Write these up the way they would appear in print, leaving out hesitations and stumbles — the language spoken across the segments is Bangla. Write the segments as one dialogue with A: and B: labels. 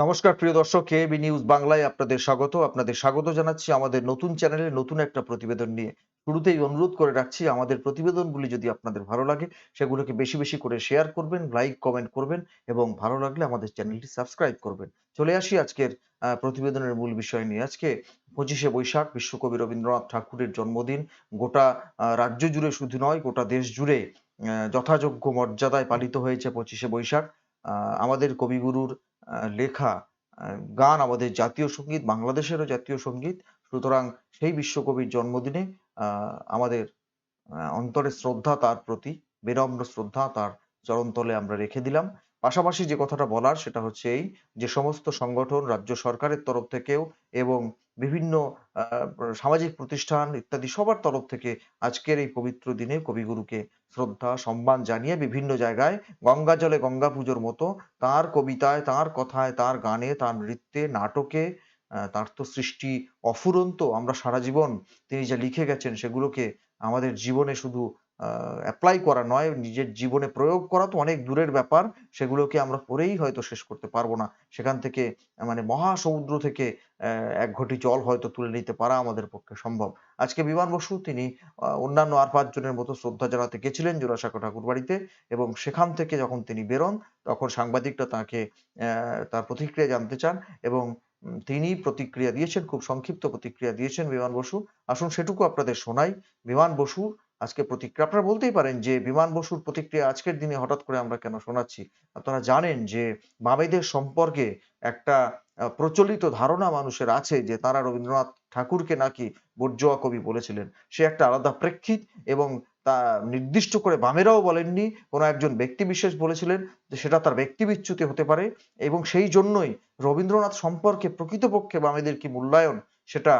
A: নমস্কার প্রিয় দর্শক, কেবি নিউজ বাংলায় আপনাদের স্বাগত জানাচ্ছি আমাদের নতুন চ্যানেলে নতুন একটা প্রতিবেদন নিয়ে। শুরুতেই অনুরোধ করে রাখছি, আমাদের প্রতিবেদনগুলি যদি আপনাদের ভালো লাগে সেগুলোকে বেশি বেশি করে শেয়ার করবেন, লাইক কমেন্ট করবেন এবং ভালো লাগলে আমাদের চ্যানেলটি সাবস্ক্রাইব করবেন। চলে আসি আজকের প্রতিবেদনের মূল বিষয় নিয়ে। আজকে 25শে বৈশাখ বিশ্বকবি রবীন্দ্রনাথ ঠাকুরের জন্মদিন। গোটা রাজ্য জুড়ে শুধু নয়, গোটা দেশ জুড়ে যথাযোগ্য মর্যাদায় পালিত হয়েছে 25শে বৈশাখ। আমাদের কবিগুরুর লেখা গান আমাদের জাতীয় সঙ্গীত, বাংলাদেশেরও জাতীয় সঙ্গীত। সুতরাং সেই বিশ্বকবির জন্মদিনে আমাদের অন্তরের শ্রদ্ধা তার প্রতি, বিনম্র শ্রদ্ধা তার চরণতলে আমরা রেখে দিলাম। পাশাপাশি যে কথাটা বলার সেটা হচ্ছে এই, যে সমস্ত সংগঠন রাজ্য সরকারের তরফ থেকেও এবং বিভিন্ন আ সামাজিক প্রতিষ্ঠান ইত্যাদি সবার তরফ থেকে আজকের এই পবিত্র দিনে কবিগুরুকে শ্রদ্ধা, সম্মান জানিয়ে বিভিন্ন জায়গায় গঙ্গা জলে গঙ্গা পুজোর মতো তাঁর কবিতায়, তাঁর কথায়, তাঁর গানে, তাঁর নৃত্যে, নাটকে তাঁর তো সৃষ্টি অফুরন্ত। আমরা সারা জীবন তিনি যা লিখে গেছেন সেগুলোকে আমাদের জীবনে শুধু এপ্লাই করা নয়, নিজের জীবনে প্রয়োগ করা তো অনেক দূরের ব্যাপার। সেগুলোকে আমরা পড়েই হয়তো শেষ করতে পারব না। সেখান থেকে মানে মহাসমুদ্র থেকে ১ ঘটি জল হয়তো তুলে নিতে পারা আমাদের পক্ষে সম্ভব। আজকে বিমান বসু তিনি অন্যান্য আর ৫ জনের মতো শ্রদ্ধা জানাতে গেছিলেন জোড়াসাঁকো ঠাকুরবাড়িতে এবং সেখান থেকে যখন তিনি বেরোন তখন সাংবাদিকরা তাকে তার প্রতিক্রিয়া জানতে চান এবং তিনি প্রতিক্রিয়া দিয়েছেন, খুব সংক্ষিপ্ত প্রতিক্রিয়া দিয়েছেন বিমান বসু। আসুন সেটুকু আপনাদের শোনাই। বিমান বসু আজকে প্রতিক্রিয়া, আপনারা বলতেই পারেন যে বিমান বসুর প্রতিক্রিয়া আজকের দিনে হঠাৎ করে আমরা কেন শোনাচ্ছি? আপনারা জানেন যে বামেদের সম্পর্কে একটা প্রচলিত ধারণা মানুষের আছে যে তারা রবীন্দ্রনাথ ঠাকুরকে নাকি বর্জোয়া কবি বলেছিলেন। সে একটা আলাদা প্রেক্ষিত এবং তা নির্দিষ্ট করে বামেরাও বলেননি। কোন একজন ব্যক্তিবিশেষ বলেছিলেন যে সেটা তার ব্যক্তি বিচ্যুতি হতে পারে এবং সেই জন্যই রবীন্দ্রনাথ সম্পর্কে প্রকৃতপক্ষে বামেদের কি মূল্যায়ন সেটা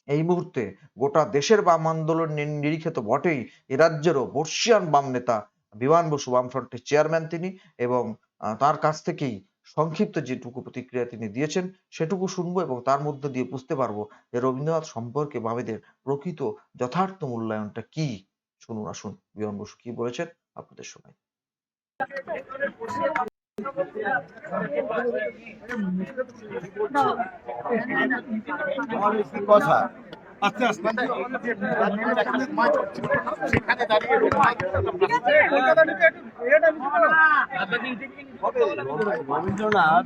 A: এই মুহূর্তে গোটা দেশের বাম আন্দোলন নিরিখে তো বটেই, এ রাজ্যেরও বর্ষীয়ান বাম নেতা বিমান বসু, বামফ্রন্টের চেয়ারম্যান তিনি এবং তার কাছ থেকেই সংক্ষিপ্ত যেটুকু প্রতিক্রিয়া তিনি দিয়েছেন সেটুকু শুনবো এবং তার মধ্য দিয়ে বুঝতে পারবো যে রবীন্দ্রনাথ সম্পর্কে বামেদের প্রকৃত যথার্থ মূল্যায়নটা কি। শুনুন, আসুন বিমান বসু কি বলেছেন আপনাদের শোনাই।
B: কথা রবীন্দ্রনাথ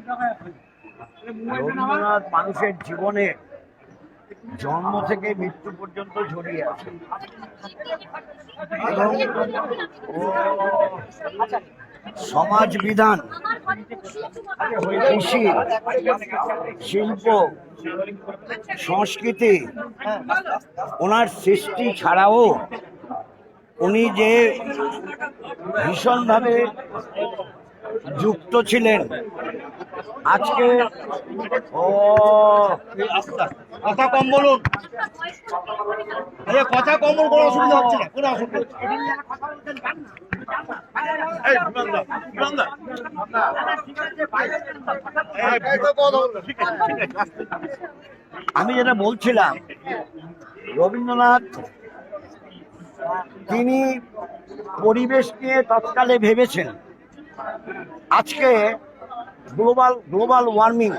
B: মানুষের জীবনে জন্ম থেকে মৃত্যু পর্যন্ত জড়িয়ে আছে এবং সমাজ বিধান, কৃষি, শিল্প, সংস্কৃতি, ওনার সৃষ্টি ছাড়াও উনি যে ভীষণভাবে যুক্ত ছিলেন আজকে কথা কম বলুন, কথা কম বলুন, কোনো অসুবিধা হচ্ছে না, কোনো অসুবিধা আমি যেটা বলছিলাম, রবীন্দ্রনাথ তিনি পরিবেশ নিয়ে তৎকালে ভেবেছেন। আজকে গ্লোবাল ওয়ার্মিং,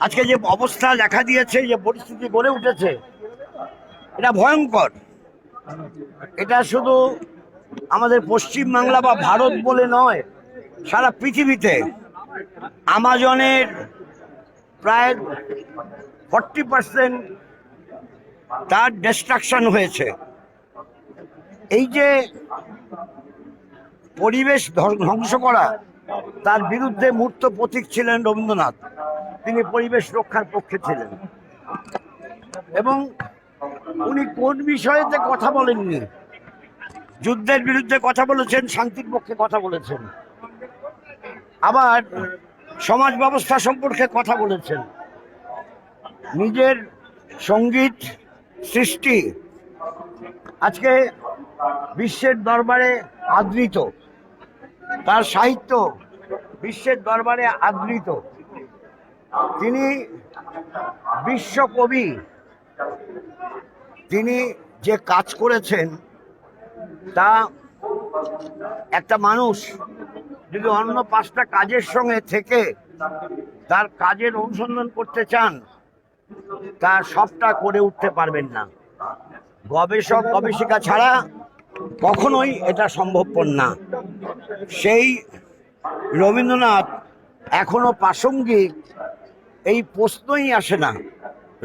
B: আজকে যে অবস্থা দেখা দিয়েছে, যে পরিস্থিতি গড়ে উঠেছে, এটা ভয়ঙ্কর। এটা শুধু আমাদের পশ্চিম বাংলা বা ভারত বলে নয়, সারা পৃথিবীতে আমাজনের প্রায় 40% তার ডিস্ট্রাকশন হয়েছে। এই যে পরিবেশ ধ্বংস করা, তার বিরুদ্ধে মূর্ত প্রতীক ছিলেন রবীন্দ্রনাথ। তিনি পরিবেশ রক্ষার পক্ষে ছিলেন এবং উনি কোন বিষয়েতে কথা বলেননি? যুদ্ধের বিরুদ্ধে কথা বলেছেন, শান্তির পক্ষে কথা বলেছেন, আবার সমাজ ব্যবস্থা সম্পর্কে কথা বলেছেন। নিজের সঙ্গীত সৃষ্টি আজকে বিশ্বের দরবারে আদৃত, তার সাহিত্য বিশ্বের দরবারে আদৃত। তিনি বিশ্বকবি। তিনি যে কাজ করেছেন তা একটা মানুষ যদি অন্য 5টা কাজের সঙ্গে থেকে তার কাজের অনুসন্ধান করতে চান, তা সবটা করে উঠতে পারবেন না। গবেষক গবেষিকা ছাড়া কখনোই এটা সম্ভবপর না। সেই রবীন্দ্রনাথ এখনো প্রাসঙ্গিক, এই প্রশ্নই আসে না।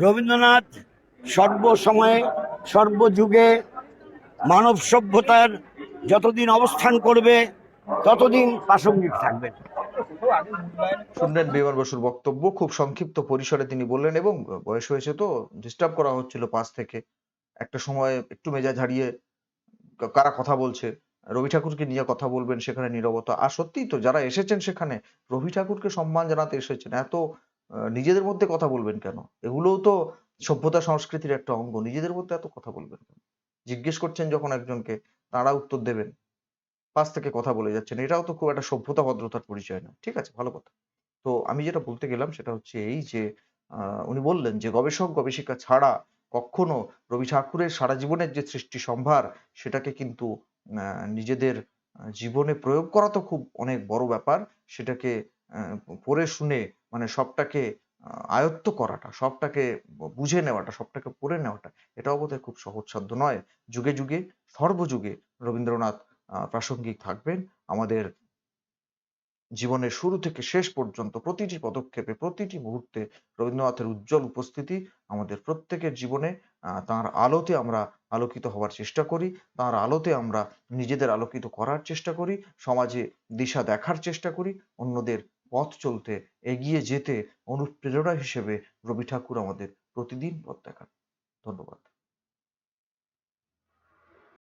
B: রবীন্দ্রনাথ সর্বসময়ে সর্বযুগে মানব সভ্যতার যতদিন অবস্থান করবে ততদিন প্রাসঙ্গিক থাকবেন।
A: শুনলেন বিমান বসুর বক্তব্য, খুব সংক্ষিপ্ত পরিসরে তিনি বললেন, এবং বয়স হয়েছে তো ডিস্টার্ব করা হচ্ছিল পাশ থেকে। একটা সময় একটু মেজাজ হারিয়ে কারা কথা বলছে, রবি ঠাকুরকে নিয়ে কথা বলবেন, সেখানে নীরবতা। আর সত্যিই তো যারা এসেছেন সেখানে রবি ঠাকুরকে সম্মান জানাতে এসেছেন, এত নিজেদের মধ্যে কথা বলবেন কেন? এগুলোও তো সভ্যতা সংস্কৃতির একটা অঙ্গ। নিজেদের মধ্যে এত কথা বলবেন কেন? জিজ্ঞেস করছেন যখন একজনকে, তারা উত্তর দেবেন, পাশ থেকে কথা বলে যাচ্ছেন, এটাও তো খুব একটা সভ্যতা ভদ্রতার পরিচয় না। ঠিক আছে, ভালো কথা। তো আমি যেটা বলতে গেলাম সেটা হচ্ছে এই যে উনি বললেন যে গবেষক গবেষিকা ছাড়া কখনো রবি ঠাকুরের সারা জীবনের যে সৃষ্টি সম্ভার সেটাকে কিন্তু নিজেদের জীবনে প্রয়োগ করা তো খুব অনেক বড় ব্যাপার। সেটাকে পড়ে শুনে মানে সবটাকে আয়ত্ত করাটা, সবটাকে বুঝে নেওয়াটা, সবটাকে পড়ে নেওয়াটা, এটাও বোধহয় খুব সহজসাধ্য নয়। যুগে যুগে সর্বযুগে রবীন্দ্রনাথ প্রাসঙ্গিক থাকবেন। আমাদের জীবনের শুরু থেকে শেষ পর্যন্ত প্রতিটি পদক্ষেপে, প্রতিটি মুহূর্তে রবীন্দ্রনাথের উজ্জ্বল উপস্থিতি আমাদের প্রত্যেকের জীবনে। তাঁর আলোতে আমরা আলোকিত হওয়ার চেষ্টা করি, তাঁর আলোতে আমরা নিজেদের আলোকিত করার চেষ্টা করি, সমাজে দিশা দেখার চেষ্টা করি, অন্যদের পথ চলতে, এগিয়ে যেতে অনুপ্রেরণা হিসেবে রবি ঠাকুর আমাদের প্রতিদিন পথ দেখান। ধন্যবাদ।